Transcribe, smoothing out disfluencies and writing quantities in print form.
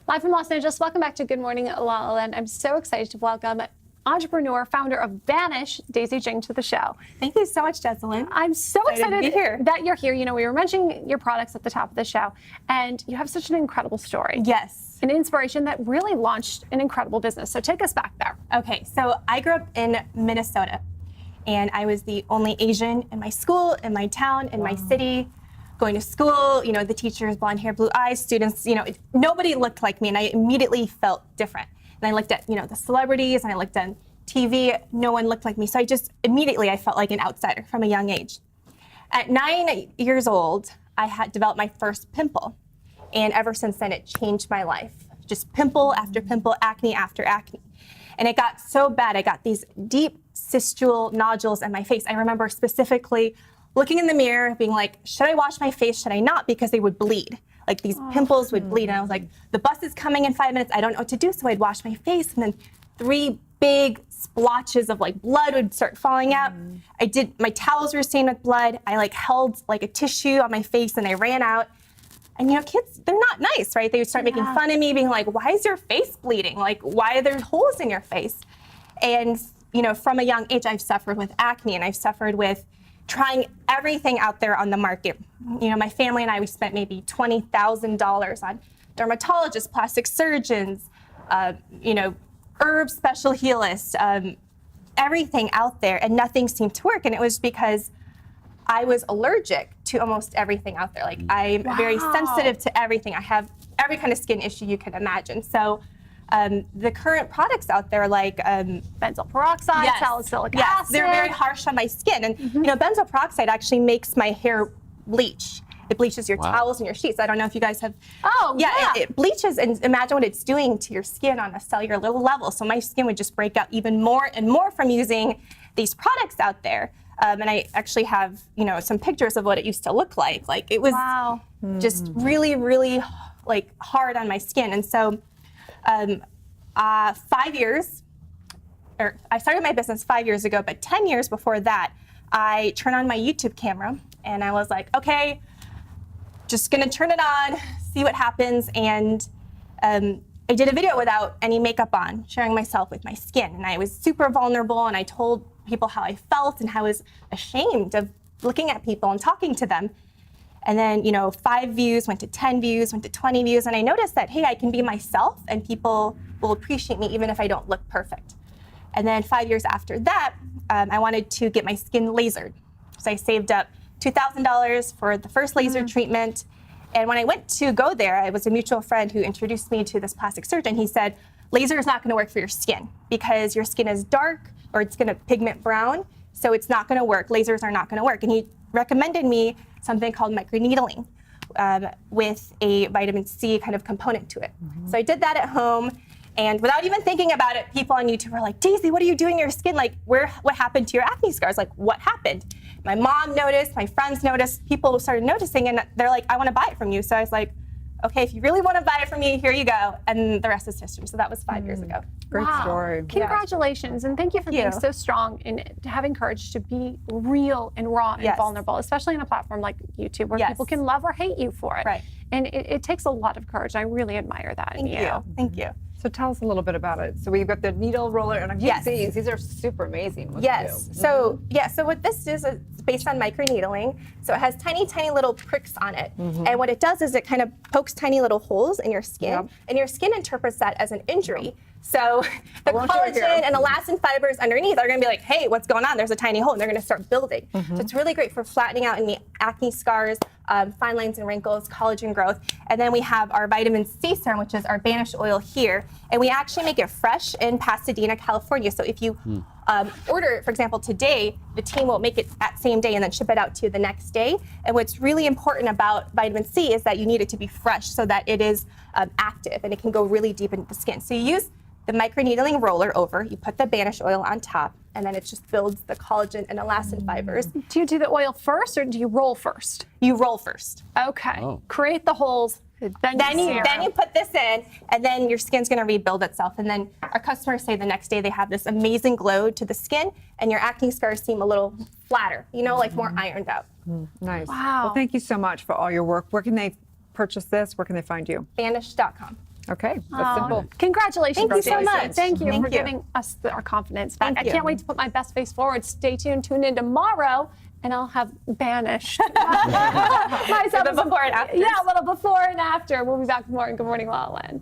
Live from Los Angeles, welcome back to Good Morning LaLa, and I'm so excited to welcome entrepreneur, founder of Vanish, Daisy Jing, to the show. Thank you so much, Jessalyn. I'm so excited to be here. that you're here. You know, we were mentioning your products at the top of the show, and you have such an incredible story. Yes. An inspiration that really launched an incredible business. So take us back there. Okay, so I grew up in Minnesota, and I was the only Asian in my school, in my town, in my city. Going to school, you know, the teachers, blonde hair, blue eyes, students, you know, nobody looked like me, and I immediately felt different. And I looked at, you know, the celebrities, and I looked on TV, no one looked like me. So I just, immediately I felt like an outsider from a young age. At 9 years old, I had developed my first pimple. And ever since then, it changed my life. Just pimple after pimple, acne after acne. And it got so bad, I got these deep cystule nodules in my face. I remember specifically looking in the mirror, being like, should I wash my face, should I not? Because they would bleed. Like these pimples would bleed. And I was like, the bus is coming in 5 minutes, I don't know what to do. So I'd wash my face, and then 3 big splotches of like blood would start falling out. My towels were stained with blood. I like held like a tissue on my face, and I ran out. And you know, kids, they're not nice, right? They would start making fun of me, being like, why is your face bleeding? Like, why are there holes in your face? And you know, from a young age, I've suffered with acne, and I've suffered with trying everything out there on the market. You know, my family and I, we spent maybe $20,000 on dermatologists, plastic surgeons, you know, herb special healists, everything out there, and nothing seemed to work. And it was because I was allergic to almost everything out there. Like, I'm very sensitive to everything. I have every kind of skin issue you can imagine. So the current products out there, like benzoyl peroxide, salicylic acid. They're very harsh on my skin. And you know, benzoyl peroxide actually makes my hair bleach. It bleaches your towels and your sheets. I don't know if you guys have. It bleaches, and imagine what it's doing to your skin on a cellular level. So my skin would just break out even more and more from using these products out there. And I actually have, you know, some pictures of what it used to look like. Like, it was just really, really like hard on my skin. And so 5 years, or I started my business 5 years ago, but 10 years before that, I turned on my YouTube camera, and I was like, okay, just gonna turn it on, see what happens. And I did a video without any makeup on, sharing myself with my skin. And I was super vulnerable, and I told people how I felt and how I was ashamed of looking at people and talking to them. And then, you know, 5 views went to 10 views, went to 20 views. And I noticed that, hey, I can be myself, and people will appreciate me even if I don't look perfect. And then 5 years after that, I wanted to get my skin lasered. So I saved up $2,000 for the first laser treatment. And when I went to go there, I was a mutual friend who introduced me to this plastic surgeon. He said, laser is not going to work for your skin because your skin is dark, or it's going to pigment brown. So it's not going to work. Lasers are not going to work. And he recommended me something called microneedling with a vitamin C kind of component to it. So I did that at home. And without even thinking about it, people on YouTube were like, Daisy, what are you doing to your skin? Like, what happened to your acne scars? Like, what happened? My mom noticed, my friends noticed, people started noticing, and they're like, I want to buy it from you. So I was like, okay, if you really want to buy it from me, here you go. And the rest is history. So that was 5 years ago. Great story. Congratulations, and thank you for being so strong and having courage to be real and raw and vulnerable, especially on a platform like YouTube, where people can love or hate you for it. Right. And it takes a lot of courage. I really admire that in you. Thank you. So tell us a little bit about it. So we've got the needle roller, and I can see these are super amazing. So what this is based on microneedling. So it has tiny, tiny little pricks on it. And what it does is it kind of pokes tiny little holes in your skin, and your skin interprets that as an injury. So the collagen and elastin fibers underneath are going to be like, hey, what's going on? There's a tiny hole, and they're going to start building. So it's really great for flattening out any acne scars, fine lines and wrinkles, collagen growth. And then we have our vitamin C serum, which is our Vanish oil here. And we actually make it fresh in Pasadena, California. So if you order it, for example, today, the team will make it that same day and then ship it out to you the next day. And what's really important about vitamin C is that you need it to be fresh so that it is active and it can go really deep into the skin. So you use the microneedling roller over, you put the Vanish oil on top, and then it just builds the collagen and elastin fibers. Do you do the oil first, or do you roll first? You roll first. Okay. Create the holes. Then you put this in, and then your skin's going to rebuild itself. And then our customers say the next day they have this amazing glow to the skin, and your acne scars seem a little flatter, you know, like more ironed out. Nice. Wow. Well, thank you so much for all your work. Where can they purchase this? Where can they find you? Vanish.com. Okay, that's simple. Congratulations. Thank you so much. Thank you for giving us our confidence back. I can't wait to put my best face forward. Stay tuned, tune in tomorrow, and I'll have banished myself. Before and after. Yeah, a little before and after. We'll be back with more in Good Morning La La Land.